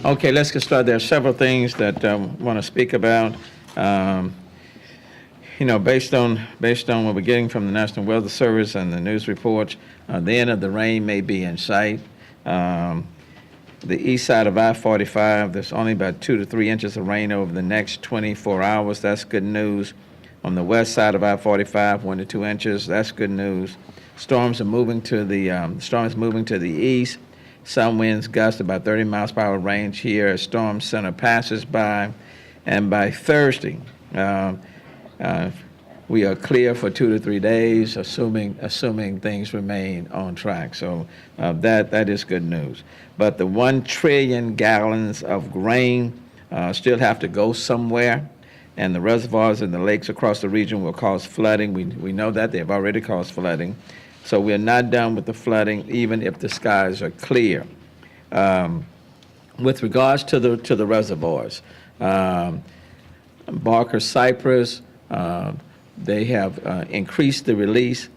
Okay, let's get started. There are several things that I want to speak about. Based on what we're getting from the National Weather Service and the news reports, the end of the rain may be in sight. The east side of I-45, there's only about 2 to 3 inches of rain over the next 24 hours. That's good news. On the west side of I-45, 1 to 2 inches. That's good news. Storms are moving to the east. Some winds gust about 30 miles per hour range here as storm center passes by. And by Thursday, we are clear for 2 to 3 days, assuming things remain on track. So that is good news. But the 1 trillion gallons of grain still have to go somewhere, and the reservoirs and the lakes across the region will cause flooding. We know that they've already caused flooding. So we're not done with the flooding, even if the skies are clear. With regards to the reservoirs, Barker Cypress, they have increased the release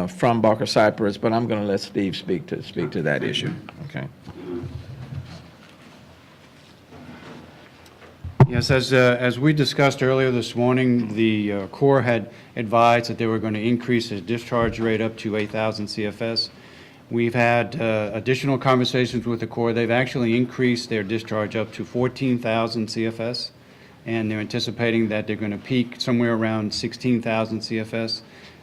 from Barker Cypress, but I'm going to let Steve speak to that issue. Okay. Yes, as we discussed earlier this morning, the Corps had advised that they were going to increase the discharge rate up to 8,000 CFS. We've had additional conversations with the Corps. They've actually increased their discharge up to 14,000 CFS, and they're anticipating that they're going to peak somewhere around 16,000 CFS.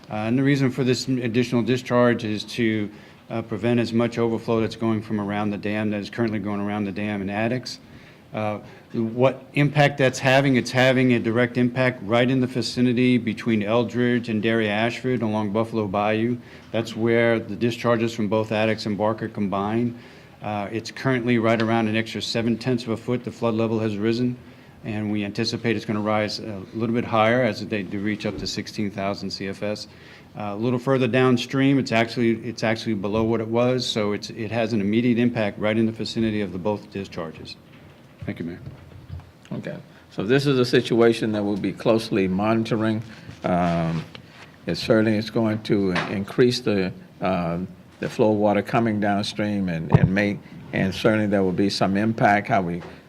And the reason for this additional discharge is to prevent as much overflow that's going from around the dam that is currently going around the dam in Addicks. What impact that's having, it's having a direct impact right in the vicinity between Eldridge and Derry Ashford along Buffalo Bayou. That's where the discharges from both Addicks and Barker combine. It's currently right around an extra 7/10 of a foot. The flood level has risen, and we anticipate it's going to rise a little bit higher as they do reach up to 16,000 CFS. A little further downstream, it's actually below what it was, so it has an immediate impact right in the vicinity of the both discharges. Thank you, Mayor. Okay. So this is a situation that we'll be closely monitoring. It certainly is going to increase the flow of water coming downstream, and certainly there will be some impact.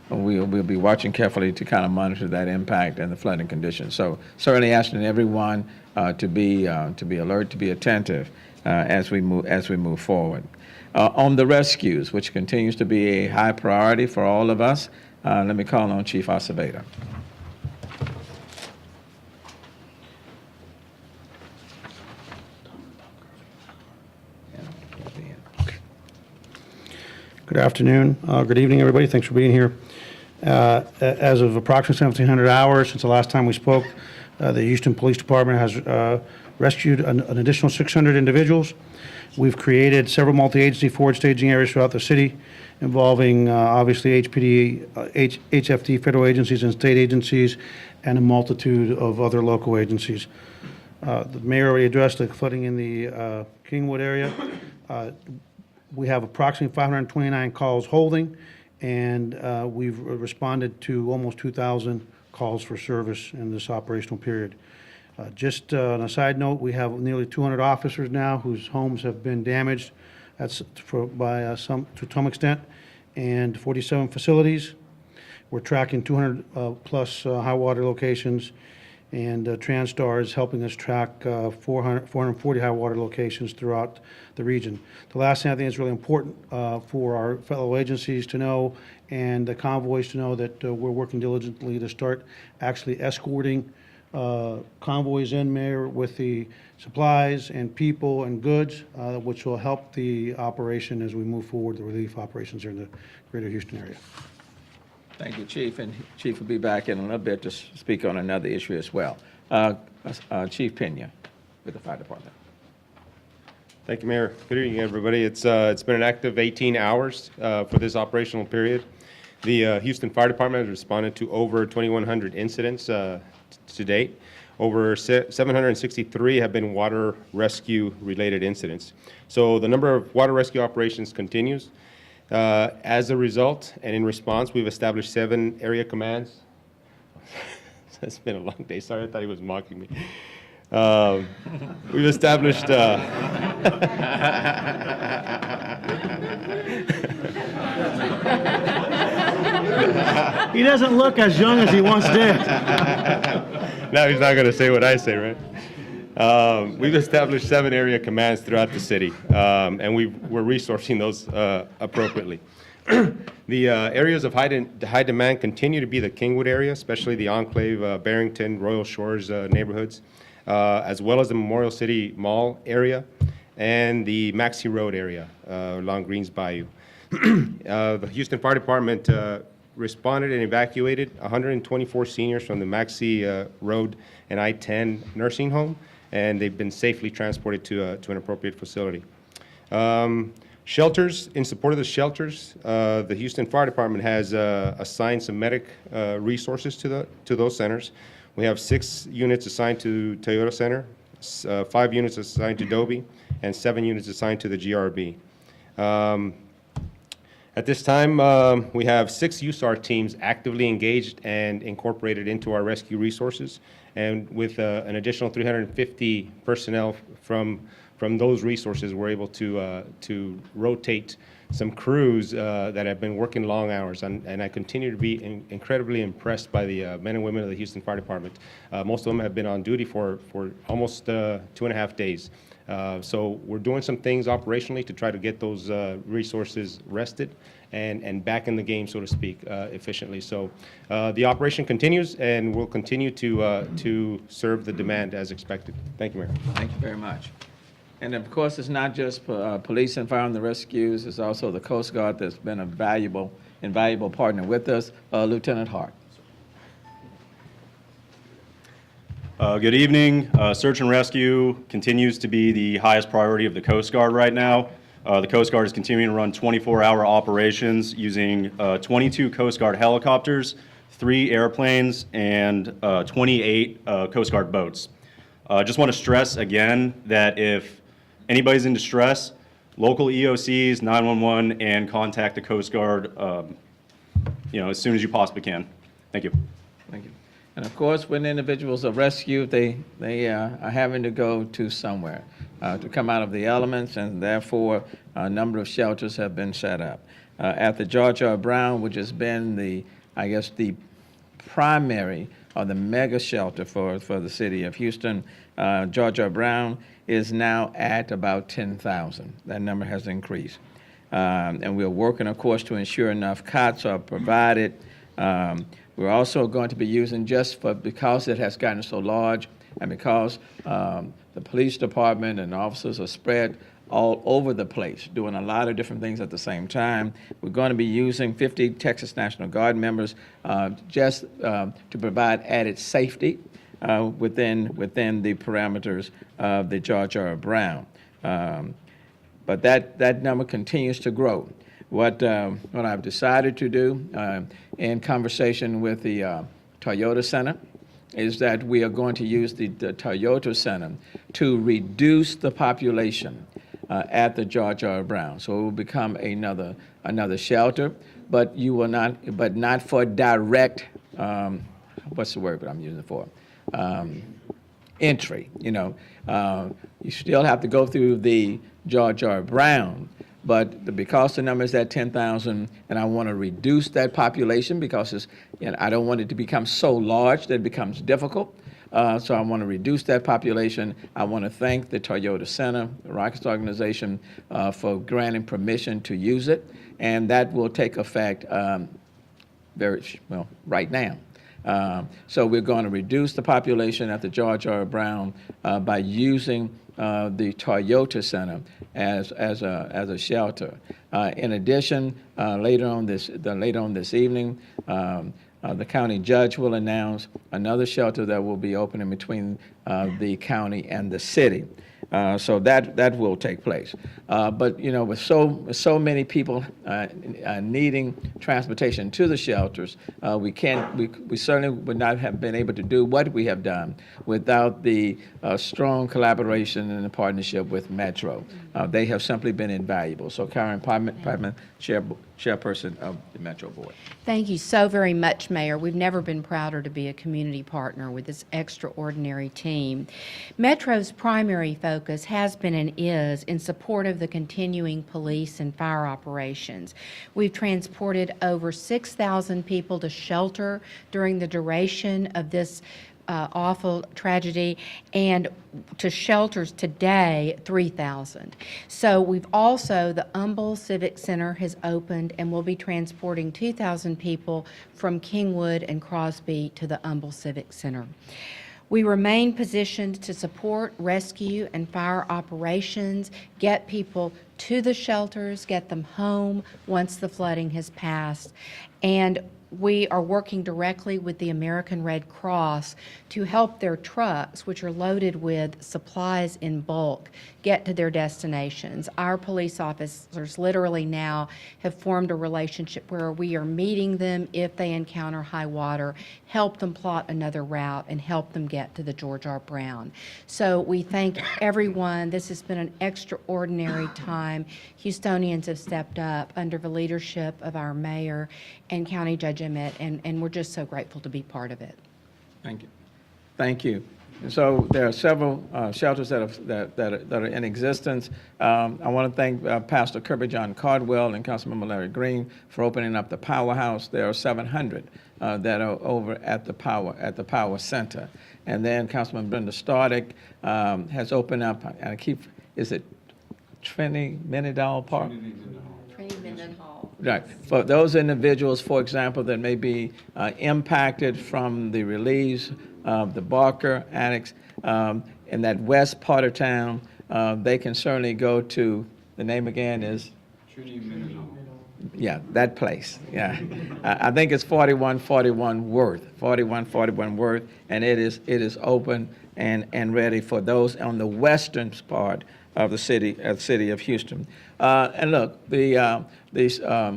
We'll be watching carefully to kind of monitor that impact and the flooding conditions. So certainly asking everyone to be alert, to be attentive as we move forward. On the rescues, which continues to be a high priority for all of us, let me call on Chief Acevedo. Good afternoon. Good evening, everybody. Thanks for being here. As of approximately 1,700 hours since the last time we spoke, the Houston Police Department has rescued an additional 600 individuals. We've created several multi-agency forward staging areas throughout the city involving obviously HPD, HFD, federal agencies and state agencies, and a multitude of other local agencies. The mayor already addressed the flooding in the Kingwood area. We have approximately 529 calls holding, and we've responded to almost 2,000 calls for service in this operational period. Just on a side note, we have nearly 200 officers now whose homes have been damaged to some extent, and 47 facilities. We're tracking 200 plus high water locations, and Transtar is helping us track 440 high water locations throughout the region. The last thing I think is really important for our fellow agencies to know and the convoys to know that we're working diligently to start actually escorting convoys in there with the supplies and people and goods, which will help the operation as we move forward, the relief operations here in the greater Houston area. Thank you, Chief. And Chief will be back in a little bit to speak on another issue as well. Chief Pena with the Fire Department. Thank you, Mayor. Good evening, everybody. It's been an active 18 hours for this operational period. The Houston Fire Department has responded to over 2,100 incidents to date. Over 763 have been water rescue related incidents. So the number of water rescue operations continues. As a result and in response, we've established 7 area commands. It's been a long day. Sorry, I thought he was mocking me. We've established He doesn't look as young as he once did. Now he's not going to say what I say, right? We've established 7 area commands throughout the city, and we're resourcing those appropriately. The areas of high demand continue to be the Kingwood area, especially the Enclave, Barrington, Royal Shores neighborhoods, as well as the Memorial City Mall area and the Maxey Road area along Greens Bayou. The Houston Fire Department responded and evacuated 124 seniors from the Maxey Road and I-10 nursing home, and they've been safely transported to an appropriate facility. Shelters, in support of the shelters, the Houston Fire Department has assigned some medic resources to those centers. We have 6 units assigned to Toyota Center, 5 units assigned to Dobie, and 7 units assigned to the GRB. At this time, we have 6 USAR teams actively engaged and incorporated into our rescue resources, and with an additional 350 personnel from those resources, we're able to rotate some crews that have been working long hours, and I continue to be incredibly impressed by the men and women of the Houston Fire Department. Most of them have been on duty for almost 2.5 days. So we're doing some things operationally to try to get those resources rested and back in the game, so to speak, efficiently. So the operation continues, and we'll continue to serve the demand as expected. Thank you, Mayor. Thank you very much. And of course, it's not just police and fire and the rescues, it's also the Coast Guard that's been a invaluable partner with us. Lieutenant Hart. Good evening. Search and rescue continues to be the highest priority of the Coast Guard right now. The Coast Guard is continuing to run 24-hour operations using 22 Coast Guard helicopters, 3 airplanes, and 28 Coast Guard boats. Just want to stress again that if anybody's in distress, local EOCs, 911, and contact the Coast Guard as soon as you possibly can. Thank you. Thank you. And of course, when individuals are rescued, they are having to go to somewhere to come out of the elements, and therefore a number of shelters have been set up. At the George R. Brown, which has been the primary or the mega shelter for the city of Houston, George R. Brown is now at about 10,000. That number has increased. And we're working, of course, to ensure enough cots are provided. We're also going to be using, because it has gotten so large and because the police department and officers are spread all over the place, doing a lot of different things at the same time. We're going to be using 50 Texas National Guard members to provide added safety within the parameters of the George R. Brown. But that number continues to grow. What I've decided to do in conversation with the Toyota Center is that we are going to use the Toyota Center to reduce the population at the George R. Brown. So it will become another shelter, but not for direct, what's the word that I'm using it for? Entry. You still have to go through the George R. Brown, but because the number is at 10,000, and I want to reduce that population because I don't want it to become so large that it becomes difficult. So I want to reduce that population. I want to thank the Toyota Center, the Rockets organization, for granting permission to use it, and that will take effect right now. So we're going to reduce the population at the George R. Brown by using the Toyota Center as a shelter. In addition, later on this evening, the county judge will announce another shelter that will be opening between the county and the city. So that will take place. But with so many people needing transportation to the shelters, we certainly would not have been able to do what we have done without the strong collaboration and the partnership with Metro. They have simply been invaluable. So, Karen, Department Chair chairperson of the Metro Board. Thank you so very much, Mayor. We've never been prouder to be a community partner with this extraordinary team. Metro's primary focus has been and is in support of the continuing police and fire operations. We've transported over 6,000 people to shelter during the duration of this awful tragedy, and to shelters today, 3,000. So we've also, the Humble Civic Center has opened, and we'll be transporting 2,000 people from Kingwood and Crosby to the Humble Civic Center. We remain positioned to support rescue and fire operations, get people to the shelters, get them home once the flooding has passed, and we are working directly with the American Red Cross to help their trucks, which are loaded with supplies in bulk, get to their destinations. Our police officers literally now have formed a relationship where we are meeting them if they encounter high water, help them plot another route, and help them get to the George R. Brown. So we thank everyone. This has been an extraordinary time. Houstonians have stepped up under the leadership of our mayor and County Judge Emmett, and we're just so grateful to be part of it. Thank you. Thank you. And so there are several shelters that are in existence. I want to thank Pastor Kirby John Cardwell and Councilmember Larry Green for opening up the powerhouse. There are 700 that are over at the Power Center. And then Councilman Brenda Stardick has opened up, is it Trinity Mendenhall Park? Trinity Mendenhall. Right. For those individuals, for example, that may be impacted from the release of the Barker Annex in that west part of town, they can certainly go to, the name again is? Yeah, that place, yeah. I think it's 4141 Worth, and it is open and ready for those on the western part of the city of Houston. And look, the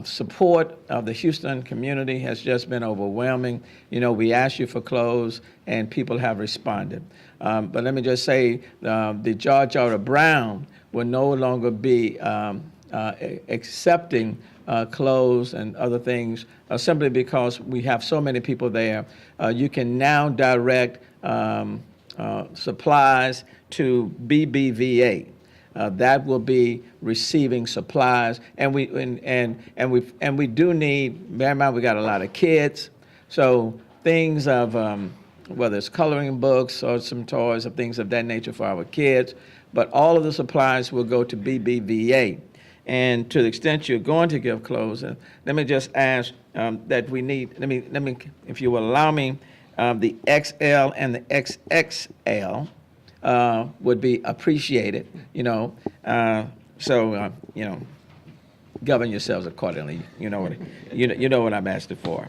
support of the Houston community has just been overwhelming. You know, we asked you for clothes, and people have responded. But let me just say, the George R. Brown will no longer be accepting clothes and other things simply because we have so many people there. You can now direct supplies to BBVA. That will be receiving supplies, and we do need. Bear in mind, we got a lot of kids, so things of whether it's coloring books or some toys or things of that nature for our kids. But all of the supplies will go to BBVA, and to the extent you're going to give clothes, and let me just ask that we need. Let me, if you will allow me, the XL and the XXL. Would be appreciated, you know. So you know, govern yourselves accordingly. You know what you know what I'm asking for.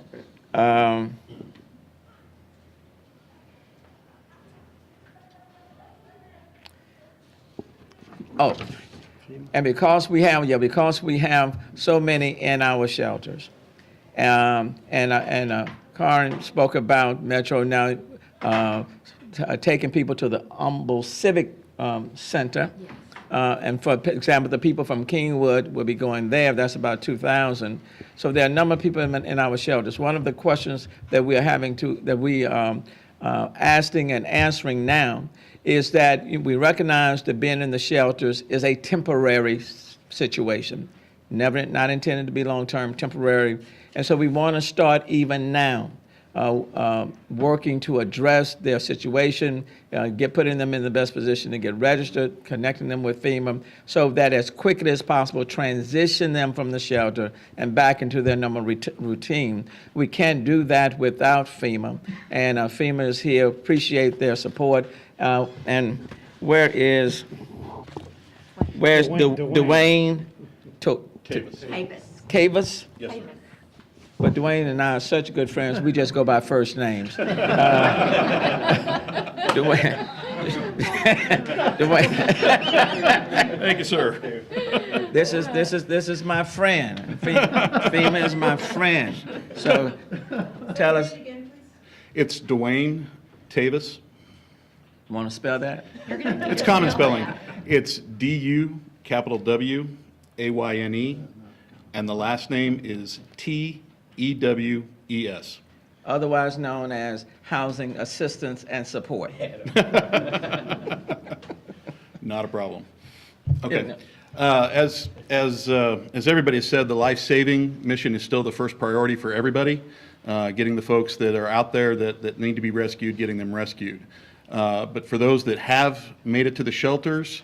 Oh, and because we have so many in our shelters, and Karen spoke about Metro now. Taking people to the Humble Civic Center. And for example, the people from Kingwood will be going there. That's about 2,000. So there are a number of people in our shelters. One of the questions that we are asking and answering now is that we recognize that being in the shelters is a temporary situation, not intended to be long-term, temporary. And so we want to start even now. Working to address their situation, putting them in the best position to get registered, connecting them with FEMA, so that as quickly as possible, transition them from the shelter and back into their normal routine. We can't do that without FEMA, and FEMA is here. Appreciate their support. And where's Dwayne? Cavus? Yes, sir. But Dwayne and I are such good friends, we just go by first names. Dwayne. Thank you, sir. This is my friend. FEMA is my friend. So tell us. It's Dwayne Tavis. Want to spell that? It's common spelling. It's D-U, capital W, A-Y-N-E, and the last name is Tews. Otherwise known as Housing Assistance and Support. Not a problem. Yeah, Okay. no. As everybody has said, the life-saving mission is still the first priority for everybody, getting the folks that are out there that need to be rescued, getting them rescued. But for those that have made it to the shelters,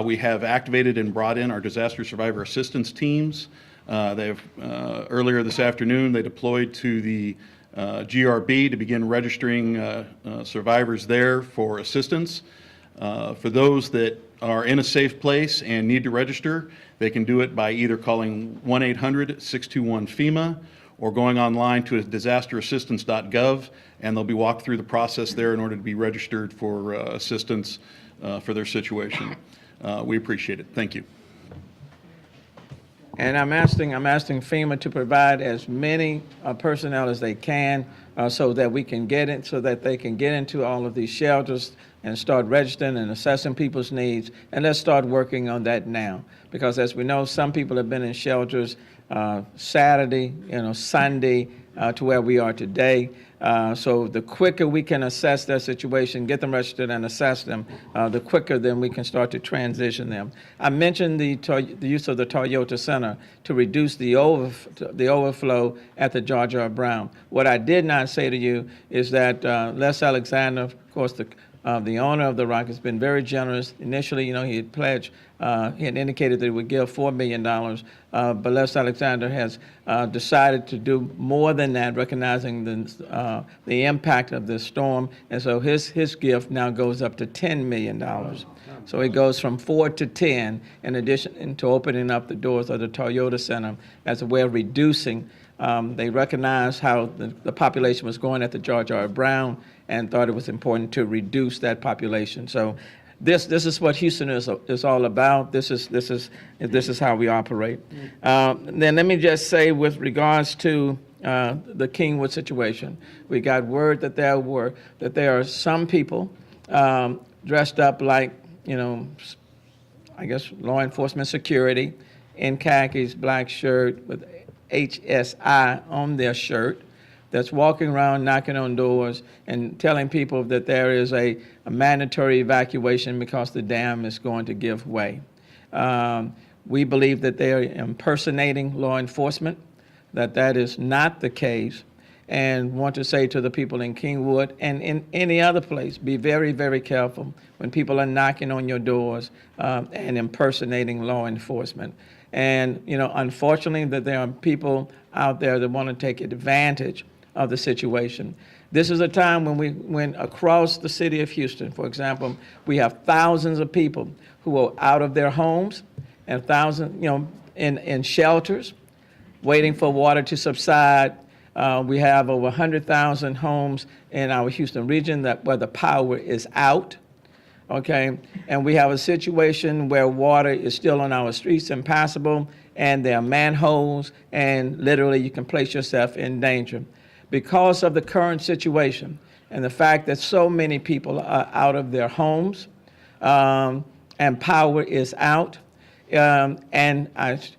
we have activated and brought in our disaster survivor assistance teams. Earlier this afternoon, they deployed to the GRB to begin registering survivors there for assistance. For those that are in a safe place and need to register, they can do it by either calling 1-800-621-FEMA or going online to disasterassistance.gov, and they'll be walked through the process there in order to be registered for assistance for their situation. We appreciate it. Thank you. And I'm asking FEMA to provide as many personnel as they can so that we can get it, so that they can get into all of these shelters and start registering and assessing people's needs. And let's start working on that now. Because as we know, some people have been in shelters Saturday, Sunday, to where we are today. So the quicker we can assess their situation, get them registered and assess them, the quicker then we can start to transition them. I mentioned the use of the Toyota Center to reduce the overflow at the George R. Brown. What I did not say to you is that Les Alexander, of course, the owner of the Rock, has been very generous. Initially, he had pledged, he had indicated that he would give $4 million, but Les Alexander has decided to do more than that, recognizing the impact of this storm, and so his gift now goes up to $10 million. So it goes from 4 to 10, in addition to opening up the doors of the Toyota Center as a way of reducing. They recognized how the population was going at the George R. Brown and thought it was important to reduce that population. So this is what Houston is all about. This is how we operate. Then let me just say, with regards to the Kingwood situation, we got word that there are some people dressed up like, I guess law enforcement security, in khakis, black shirt with HSI on their shirt, that's walking around knocking on doors and telling people that there is a mandatory evacuation because the dam is going to give way. We believe that they are impersonating law enforcement, that is not the case, and want to say to the people in Kingwood and in any other place, be very, very careful when people are knocking on your doors and impersonating law enforcement. And, unfortunately, that there are people out there that want to take advantage of the situation. This is a time when across the city of Houston, for example, we have thousands of people who are out of their homes and thousands, in shelters, waiting for water to subside. We have over 100,000 homes in our Houston region where the power is out. Okay, and we have a situation where water is still on our streets impassable, and there are manholes, and literally you can place yourself in danger. Because of the current situation and the fact that so many people are out of their homes and power is out, and it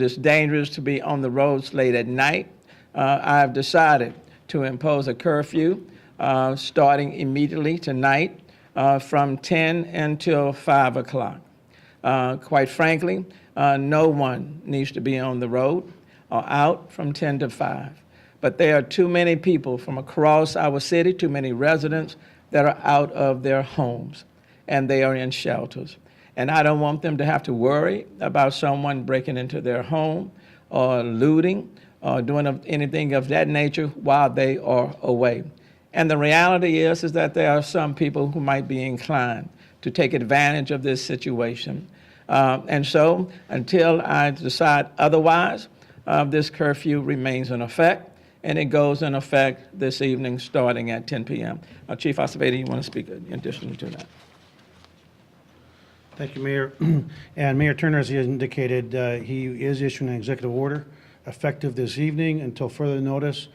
is dangerous to be on the roads late at night, I have decided to impose a curfew starting immediately tonight from 10 until 5 o'clock. Quite frankly, no one needs to be on the road or out from 10 to 5. But there are too many people from across our city, too many residents that are out of their homes, and they are in shelters. And I don't want them to have to worry about someone breaking into their home or looting or doing anything of that nature while they are away. And the reality is that there are some people who might be inclined to take advantage of this situation. And so until I decide otherwise, this curfew remains in effect, and it goes in effect this evening starting at 10 p.m. Chief Acevedo, you want to speak in addition to that? Thank you, Mayor. And Mayor Turner, as he has indicated, he is issuing an executive order effective this evening until further notice,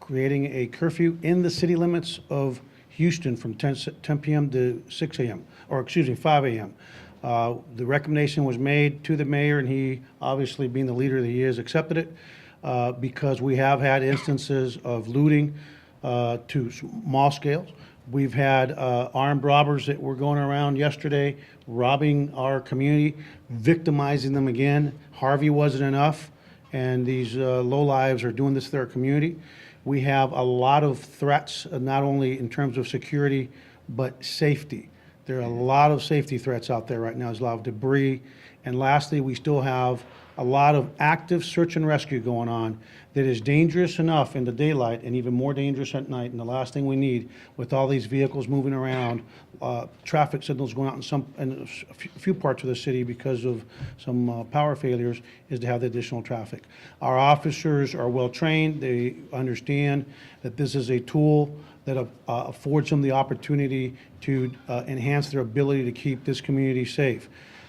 creating a curfew in the city limits of Houston from 10 p.m. to 6 a.m., or excuse me, 5 a.m. The recommendation was made to the mayor, and he, obviously being the leader that he is, accepted it because we have had instances of looting to small scales. We've had armed robbers that were going around yesterday robbing our community, victimizing them again. Harvey wasn't enough, and these lowlives are doing this to their community. We have a lot of threats, not only in terms of security, but safety. There are a lot of safety threats out there right now. There's a lot of debris. And lastly, we still have a lot of active search and rescue going on that is dangerous enough in the daylight and even more dangerous at night. And the last thing we need, with all these vehicles moving around, traffic signals going out in a few parts of the city because of some power failures, is to have the additional traffic. Our officers are well-trained. They understand that this is a tool that affords them the opportunity to enhance their ability to keep this community safe.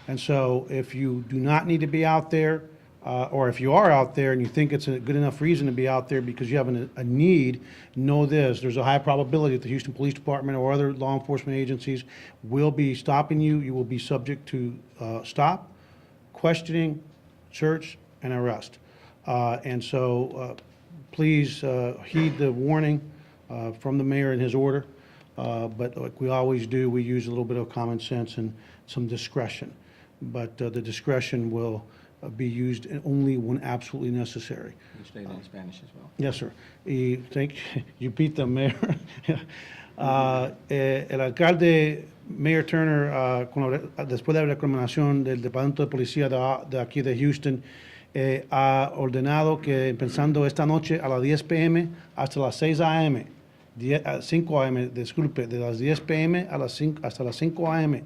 And so if you do not need to be out there, or if you are out there and you think it's a good enough reason to be out there because you have a need, know this: there's a high probability that the Houston Police Department or other law enforcement agencies will be stopping you. You will be subject to stop, questioning, search, and arrest. And so please heed the warning from the mayor and his order. But like we always do, we use a little bit of common sense and some discretion. But the discretion will be used only when absolutely necessary. You stated in Spanish as well. Yes, sir. Y thank you, Pete, the mayor. El alcalde, Mayor Turner, después de la recomendación del Departamento de Policía de aquí de Houston, ha ordenado que empezando esta noche a las 10 p.m. hasta las 6 a.m., 5 a.m., disculpe, de las 10 p.m. a las 5, hasta las 5 a.m.,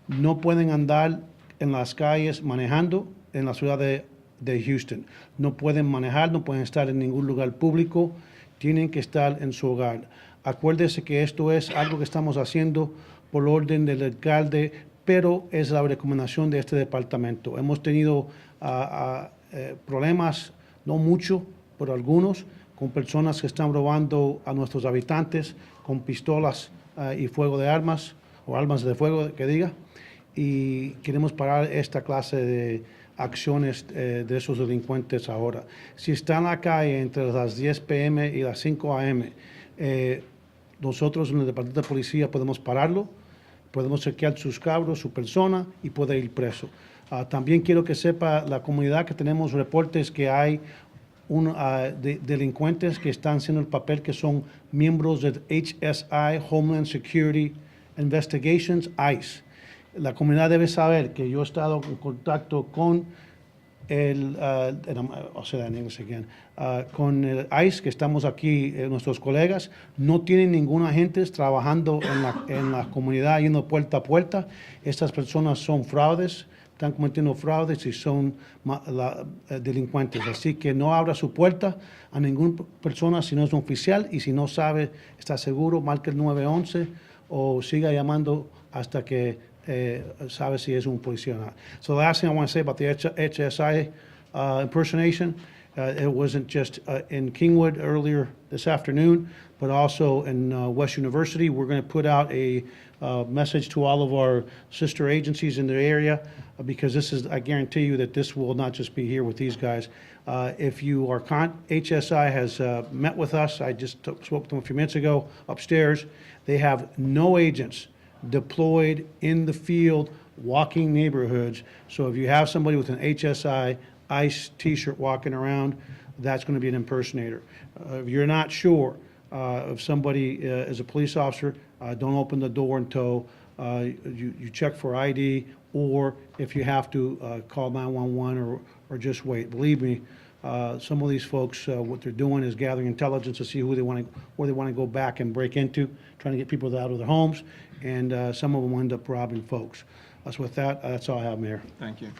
no pueden andar en las calles manejando en la ciudad de Houston. No pueden manejar, no pueden estar en ningún lugar público, tienen que estar en su hogar. Acuérdese que esto es algo que estamos haciendo por orden del alcalde, pero es la recomendación de este departamento. Hemos tenido problemas, no mucho, pero algunos, con personas que están robando a nuestros habitantes con pistolas y fuego de armas, o armas de fuego, que diga, y queremos parar esta clase de acciones de esos delincuentes ahora. Si está en la calle entre las 10 p.m. y las 5 a.m., nosotros en el Departamento de Policía podemos pararlo, podemos chequear sus cabros, su persona, y puede ir preso. También quiero que sepa la comunidad que tenemos reportes que hay delincuentes que están haciendo el papel, que son miembros del HSI, Homeland Security Investigations, ICE. La comunidad debe saber que yo he estado en contacto con con el ICE, que estamos aquí, nuestros colegas. No tienen ningún agente trabajando en la comunidad, yendo puerta a puerta. Estas personas son fraudes, están cometiendo fraudes y son delincuentes. Así que no abra su puerta a ninguna persona si no es un oficial, y si no sabe, está seguro, marque el 911 o siga llamando hasta que sabe si es un policía o no. So the last thing I want to say about the HSI impersonation, it wasn't just in Kingwood earlier this afternoon, but also in West University. We're going to put out a message to all of our sister agencies in the area, because this is, I guarantee you that this will not just be here with these guys. If you are HSI has met with us. I just spoke to them a few minutes ago upstairs. They have no agents deployed in the field, walking neighborhoods. So if you have somebody with an HSI ICE t-shirt walking around, that's going to be an impersonator. If you're not sure if somebody is a police officer, don't open the door until you check for ID, or if you have to, call 911 or just wait. Believe me, some of these folks, what they're doing is gathering intelligence to see where they want to go back and break into, trying to get people out of their homes, and some of them will end up robbing folks. So with that, that's all I have, Mayor. Thank you.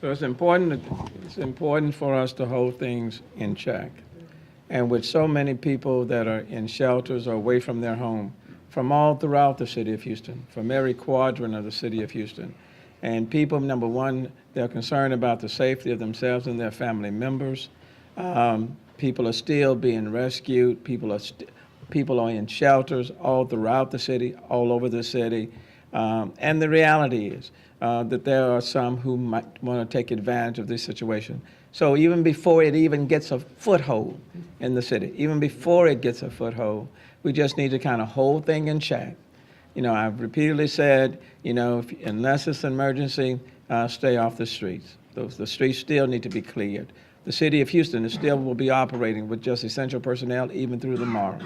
So it's important for us to hold things in check. And with so many people that are in shelters or away from their home, from all throughout the city of Houston, from every quadrant of the city of Houston, and people, number one, they're concerned about the safety of themselves and their family members. People are still being rescued. People are in shelters all throughout the city, all over the city. And the reality is that there are some who might want to take advantage of this situation. So even before it even gets a foothold in the city, even before it gets a foothold, we just need to kind of hold things in check. You know, I've repeatedly said, you know, unless it's an emergency, stay off the streets. The streets still need to be cleared. The city of Houston still will be operating with just essential personnel even through tomorrow.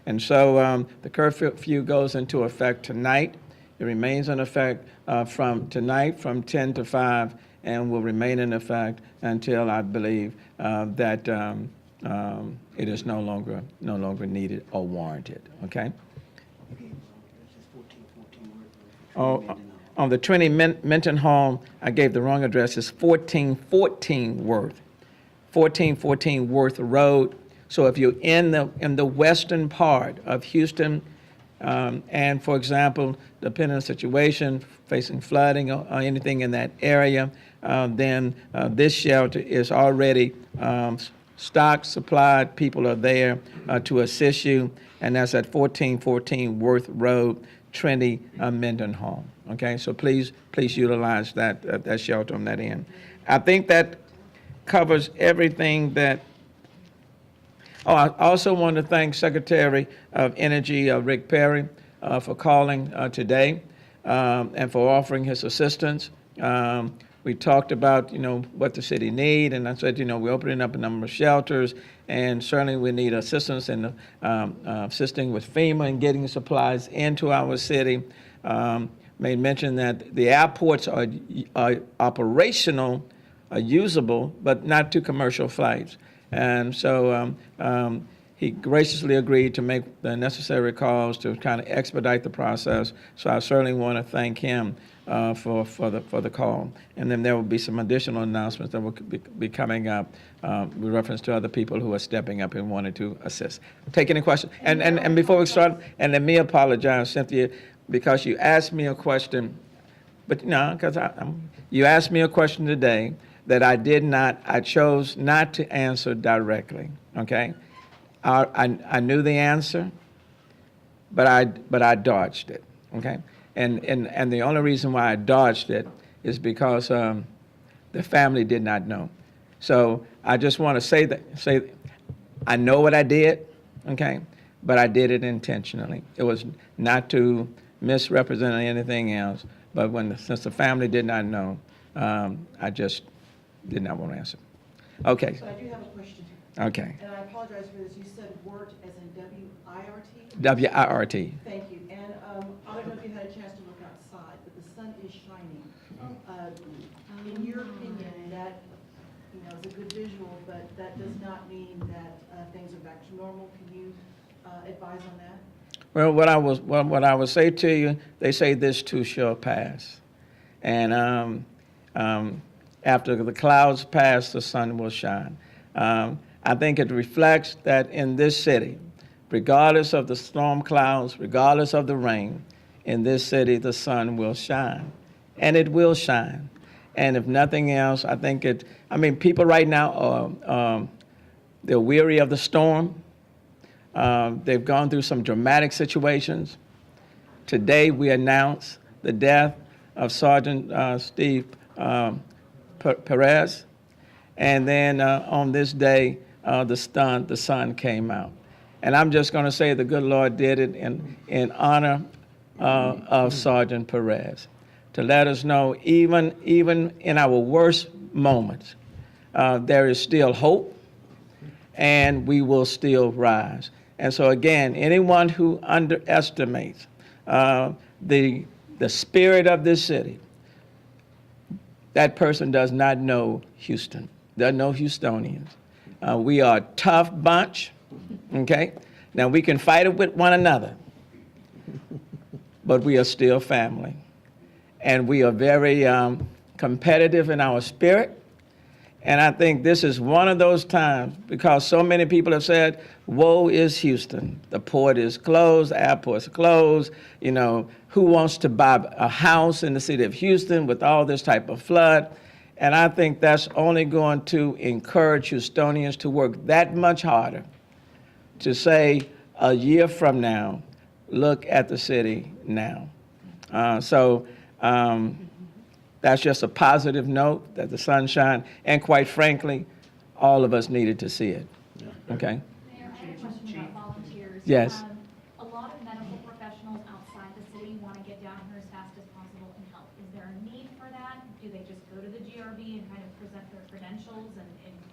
And so the curfew goes into effect tonight. It remains in effect from tonight from 10 to 5 and will remain in effect until I believe that it is no longer needed or warranted, okay? Oh, on the 20 Minton Home, I gave the wrong address. It's 1414 Worth Road. So if you're in the western part of Houston, and for example, depending on the situation, facing flooding or anything in that area, then this shelter is already stocked, supplied. People are there to assist you, and that's at 1414 Worth Road, Trinity Minden Home. Okay, so please utilize that shelter on that end. I think that covers everything that. Oh, I also want to thank Secretary of Energy Rick Perry for calling today and for offering his assistance. We talked about, you know, what the city need, and I said, you know, we're opening up a number of shelters, and certainly we need assistance in assisting with FEMA and getting supplies into our city. Made mention that the airports are operational, usable, but not to commercial flights. And so he graciously agreed to make the necessary calls to kind of expedite the process. So I certainly want to thank him for the call. And then there will be some additional announcements that will be coming up with reference to other people who are stepping up and wanting to assist. Take any questions? And before we start, and let me apologize, Cynthia, because you asked me a question, but no, because you asked me a question today that I chose not to answer directly, okay? I knew the answer, but I dodged it, okay? And the only reason why I dodged it is because the family did not know. So I just want to say I know what I did, okay? But I did it intentionally. It was not to misrepresent anything else, but since the family did not know, I just did not want to answer. Okay. So I do have a question. Okay. And I apologize for this. You said WIRT as in W-I-R-T? W-I-R-T. Thank you. And I don't know if you had a chance to look outside, but the sun is shining. In your opinion, that, you know, is a good visual, but that does not mean that things are back to normal. Can you advise on that? Well, what I would say to you, they say this too shall pass. And after the clouds pass, the sun will shine. I think it reflects that in this city, regardless of the storm clouds, regardless of the rain, in this city the sun will shine. And it will shine. And if nothing else, I think people right now are they're weary of the storm. They've gone through some dramatic situations. Today we announce the death of Sergeant Steve Perez, and then on this day, the sun came out. And I'm just going to say the good Lord did it in honor of Sergeant Perez, to let us know even in our worst moments, there is still hope, and we will still rise. And so again, anyone who underestimates the spirit of this city, that person does not know Houston, doesn't know Houstonians. We are a tough bunch, okay? Now, we can fight it with one another, but we are still family. And we are very competitive in our spirit. And I think this is one of those times, because so many people have said, woe is Houston. The port is closed, the airport's closed. You know, who wants to buy a house in the city of Houston with all this type of flood? And I think that's only going to encourage Houstonians to work that much harder to say a year from now, look at the city now. So that's just a positive note that the sunshine, and quite frankly, all of us needed to see it. Okay? Mayor, I have a question about volunteers. Yes. A lot of medical professionals outside the city want to get down here as fast as possible and help. Is there a need for that? Do they just go to the GRB and kind of present their credentials and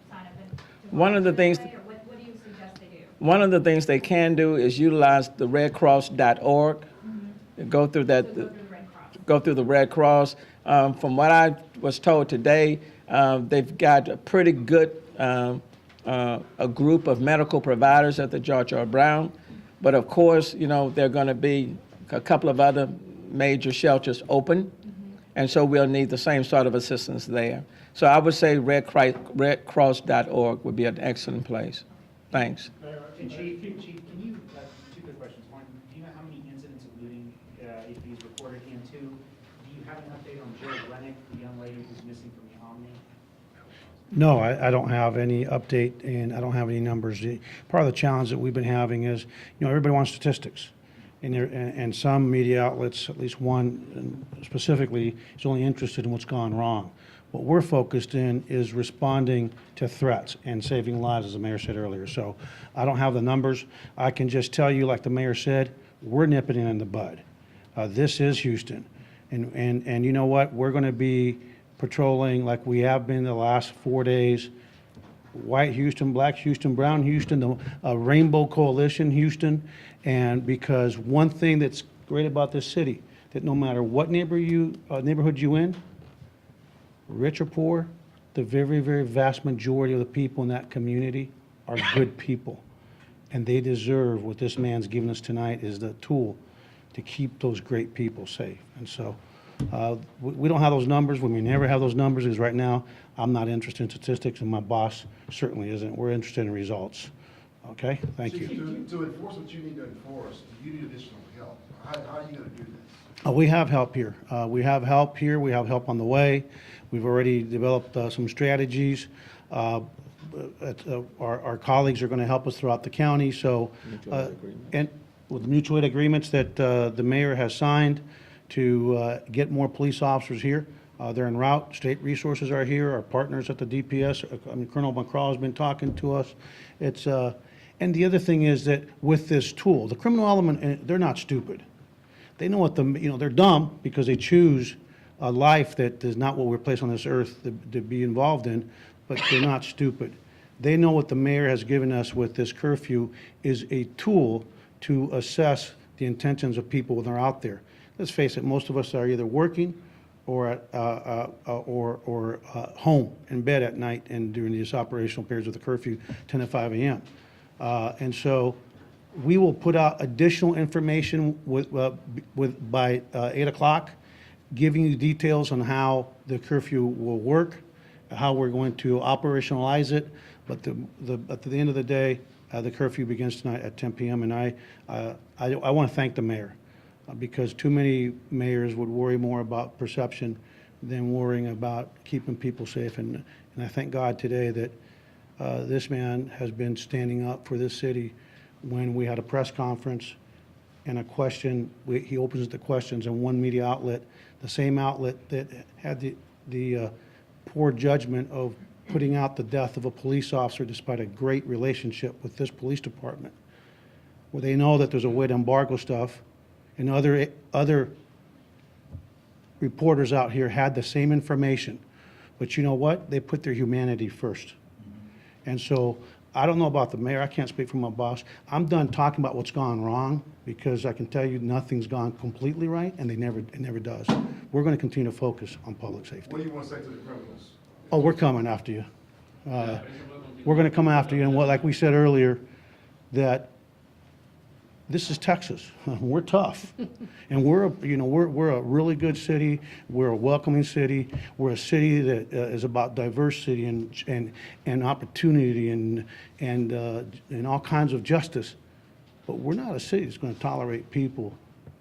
sign up and? One of the things- Or what do you suggest they do? One of the things they can do is utilize the redcross.org. Go through that. So go through the Red Cross. Go through the Red Cross. From what I was told today, they've got a pretty good a group of medical providers at the George R. Brown. But of course, you know, there are going to be a couple of other major shelters open. And so we'll need the same sort of assistance there. So I would say redcross.org would be an excellent place. Thanks. Chief, can you, two quick questions. One, do you know how many incidents of looting APs reported? And two, do you have an update on Jill Lennick, the young lady who's missing from the Omni? No, I don't have any update, and I don't have any numbers. Part of the challenge that we've been having is, you know, everybody wants statistics. And some media outlets, at least one specifically, is only interested in what's gone wrong. What we're focused in is responding to threats and saving lives, as the mayor said earlier. So I don't have the numbers. I can just tell you, like the mayor said, we're nipping it in the bud. This is Houston. And you know what? We're going to be patrolling like we have been the last 4 days. White Houston, Black Houston, Brown Houston, the Rainbow Coalition Houston. And because one thing that's great about this city, that no matter what neighborhood you in, rich or poor, the very, very vast majority of the people in that community are good people. And they deserve what this man's given us tonight is the tool to keep those great people safe. And so we don't have those numbers. We may never have those numbers because right now I'm not interested in statistics and my boss certainly isn't. We're interested in results. Okay, thank you. To enforce what you need to enforce, you need additional help. How are you going to do this? We have help here. We have help here. We have help on the way. We've already developed some strategies. Our colleagues are going to help us throughout the county. So, and with the mutual aid agreements that the mayor has signed to get more police officers here. They're en route. State resources are here. Our partners at the DPS, Colonel McCraw has been talking to us. It's and the other thing is that with this tool, the criminal element, they're not stupid. They know what they're dumb because they choose a life that is not what we're placed on this earth to be involved in, but they're not stupid. They know what the mayor has given us with this curfew is a tool to assess the intentions of people when they're out there. Let's face it, most of us are either working or home in bed at night and during these operational periods of the curfew, 10 to 5 a.m. And so we will put out additional information by 8 o'clock, giving you details on how the curfew will work, how we're going to operationalize it. But at the end of the day, the curfew begins tonight at 10 p.m. And I want to thank the mayor because too many mayors would worry more about perception than worrying about keeping people safe. And I thank God today that this man has been standing up for this city. When we had a press conference and a question, he opens the questions in one media outlet, the same outlet that had the poor judgment of putting out the death of a police officer despite a great relationship with this police department, where they know that there's a way to embargo stuff, and other reporters out here had the same information. But you know what? They put their humanity first. And so I don't know about the mayor. I can't speak for my boss. I'm done talking about what's gone wrong because I can tell you nothing's gone completely right, and it never does. We're going to continue to focus on public safety. What do you want to say to the criminals? Oh, we're coming after you. We're going to come after you. And like we said earlier, that this is Texas. We're tough. And we're a really good city. We're a welcoming city. We're a city that is about diversity and opportunity and all kinds of justice. But we're not a city that's going to tolerate people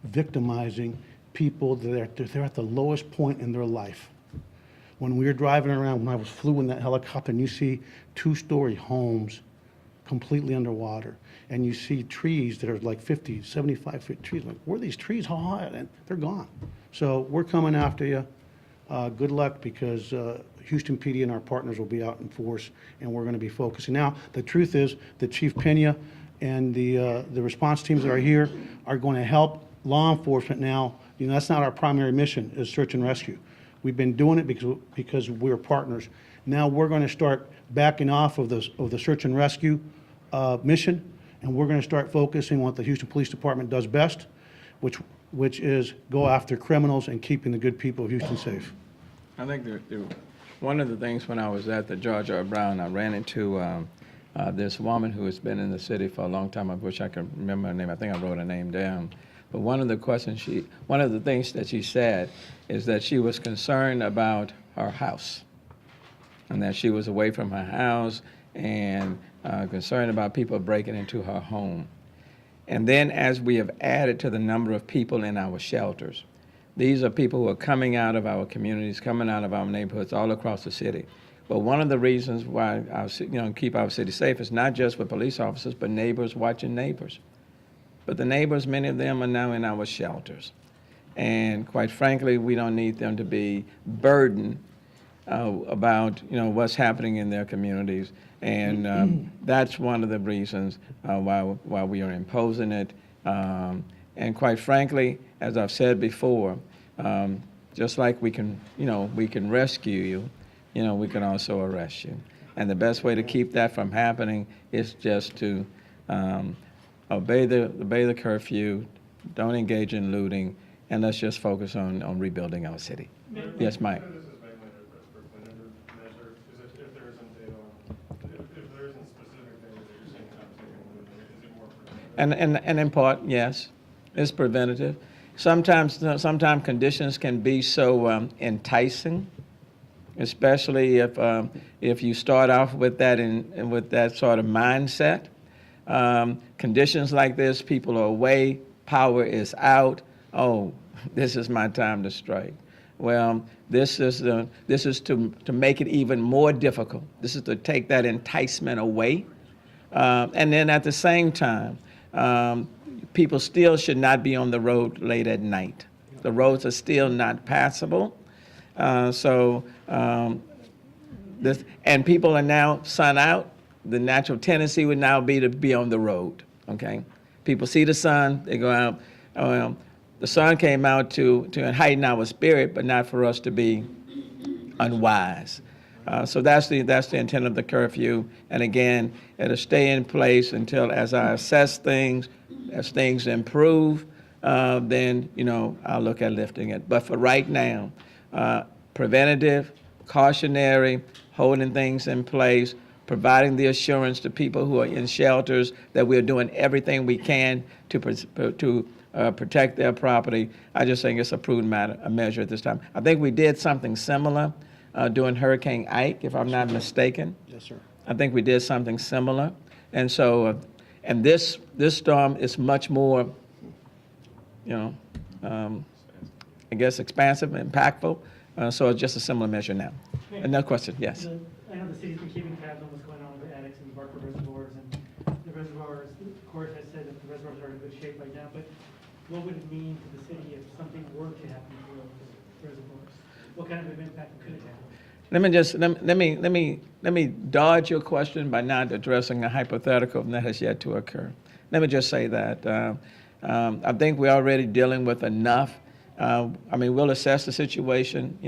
victimizing people that they're at the lowest point in their life. When we were driving around, when I flew in that helicopter and you see two-story homes completely underwater. And you see trees that are like 50, 75-foot trees. Like, where are these trees? How high? And they're gone. So we're coming after you. Good luck, because Houston PD and our partners will be out in force, and we're going to be focusing. Now, the truth is that Chief Pena and the response teams that are here are going to help law enforcement now. You know, that's not our primary mission, is search and rescue. We've been doing it because we're partners. Now we're going to start backing off of the search and rescue mission, and we're going to start focusing on what the Houston Police Department does best, which is go after criminals and keeping the good people of Houston safe. I think one of the things when I was at the George R. Brown, I ran into this woman who has been in the city for a long time. I wish I could remember her name. I think I wrote her name down. But one of the things that she said is that she was concerned about her house, and that she was away from her house and concerned about people breaking into her home. And then as we have added to the number of people in our shelters, these are people who are coming out of our communities, coming out of our neighborhoods all across the city. But one of the reasons why keep our city safe is not just with police officers, but neighbors watching neighbors. But the neighbors, many of them are now in our shelters. And quite frankly, we don't need them to be burdened about what's happening in their communities. And that's one of the reasons why we are imposing it. And quite frankly, as I've said before, just like we can rescue you, we can also arrest you. And the best way to keep that from happening is just to obey the curfew, don't engage in looting, and let's just focus on rebuilding our city. Yes, Mike. This is mainly a preventative measure, because if there isn't data on, if there isn't specific data that you're seeing uptick in looting, is it more preventative? And in part, yes, it's preventative. Sometimes conditions can be so enticing, especially if you start off with that sort of mindset. Conditions like this, people are away, power is out. Oh, this is my time to strike. Well, this is to make it even more difficult. This is to take that enticement away, and then at the same time, people still should not be on the road late at night. The roads are still not passable. And people are now sun out. The natural tendency would now be to be on the road, okay? People see the sun, they go out. The sun came out to heighten our spirit, but not for us to be unwise. So that's the intent of the curfew. And again, it'll stay in place until, as I assess things, as things improve, then I'll look at lifting it. But for right now, preventative, cautionary, holding things in place, providing the assurance to people who are in shelters that we're doing everything we can to protect their property. I just think it's a prudent measure at this time. I think we did something similar during Hurricane Ike, if I'm not mistaken. Yes, sir. I think we did something similar. And so, and this storm is much more, I guess, expansive, impactful. So it's just a similar measure now. Another question, yes. I know the city's been keeping tabs on what's going on with the addicts and Barker reservoirs, and the reservoirs, the court has said that the reservoirs are in good shape right now, but what would it mean to the city if something were to happen to those reservoirs? What kind of an impact could it have? Let me dodge your question by not addressing a hypothetical that has yet to occur. Let me just say that I think we're already dealing with enough. We'll assess the situation,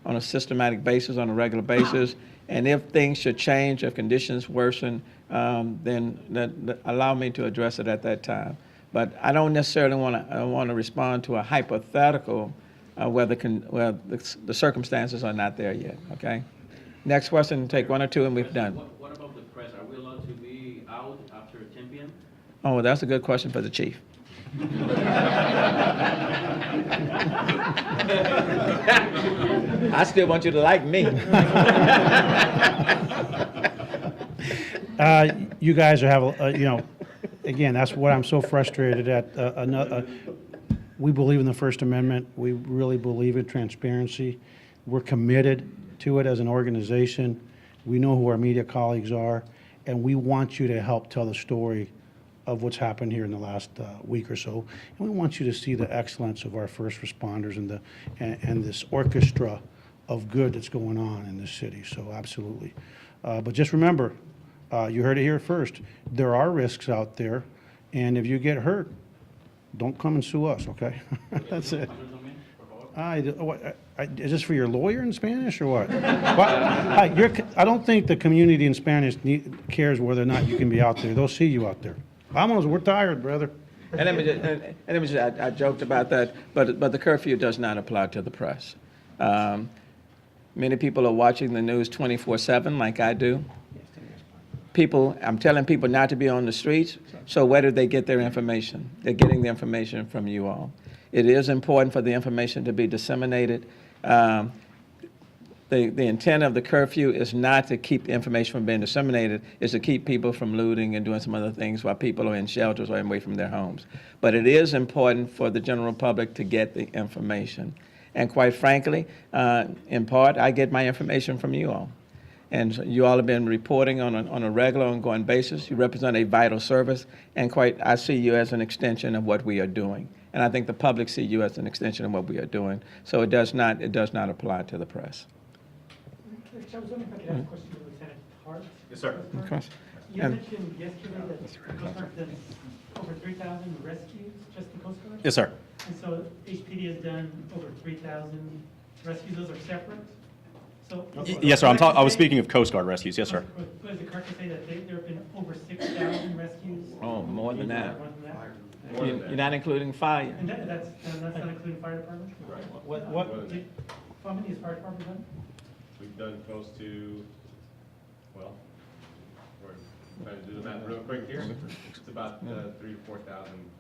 on a systematic basis, on a regular basis, and if things should change, if conditions worsen, then allow me to address it at that time. But I don't necessarily want to respond to a hypothetical where the circumstances are not there yet. Okay. Next question. Take one or two, and we've done. What about the press? Are we allowed to be out after 10 p.m.? Oh, that's a good question for the chief. I still want you to like me. You guys have, again, that's what I'm so frustrated at. We believe in the First Amendment. We really believe in transparency. We're committed to it as an organization. We know who our media colleagues are. and we want you to help tell the story of what's happened here in the last week or so. And we want you to see the excellence of our first responders and this orchestra of good that's going on in this city. So absolutely. But just remember, you heard it here first. There are risks out there, and if you get hurt, don't come and sue us, okay? That's it. Is this for your lawyer in Spanish or what? I don't think the community in Spanish cares whether or not you can be out there. They'll see you out there. Vamos, we're tired, brother. And let me just, I joked about that, but the curfew does not apply to the press. Many people are watching the news 24/7 like I do. I'm telling people not to be on the streets, so where do they get their information? They're getting the information from you all. It is important for the information to be disseminated. The intent of the curfew is not to keep the information from being disseminated, it's to keep people from looting and doing some other things while people are in shelters or away from their homes. But it is important for the general public to get the information. And quite frankly, in part, I get my information from you all. And so you all have been reporting on a regular, ongoing basis. You represent a vital service, and I see you as an extension of what we are doing. And I think the public see you as an extension of what we are doing. So it does not apply to the press. I was wondering if I could ask a question to Lieutenant Hart. Yes, sir. Of course. You mentioned yesterday that the Coast Guard done over 3,000 rescues, just the Coast Guard? Yes, sir. And so HPD has done over 3,000 rescues, those are separate? So. Yes, sir. I was speaking of Coast Guard rescues. Yes, sir. But is it correct to say that there have been over 6,000 rescues? Oh, more than that. More than that? You're not including fire. And that's not including fire department? Right. How many has fire department done? We've done close to, well, we're trying to do the math real quick here. It's about 3,000 to 4,000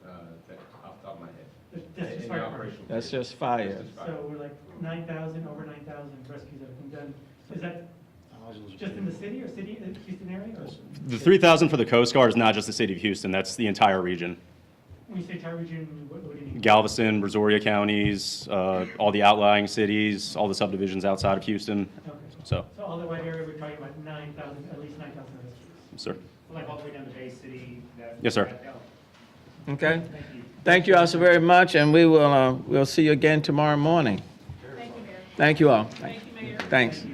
off the top of my head. That's just In fire the department. operational. That's just fire. Just fire. So we're like 9,000, over 9,000 rescues that have been done. Is that just in the city or Houston area? Or? The 3,000 for the Coast Guard is not just the city of Houston. That's the entire region. When you say entire region, what do you mean? Galveston, Brazoria counties, all the outlying cities, all the subdivisions outside of Houston. Okay. So, all the white area, we're talking about 9,000, at least 9,000 rescues. sir. Like all the way down to Bay City? Yes, sir. Okay. Thank you all so very much, and we'll see you again tomorrow morning. Thank you, Mayor. Thank you all. Thank you, Mayor. Thanks.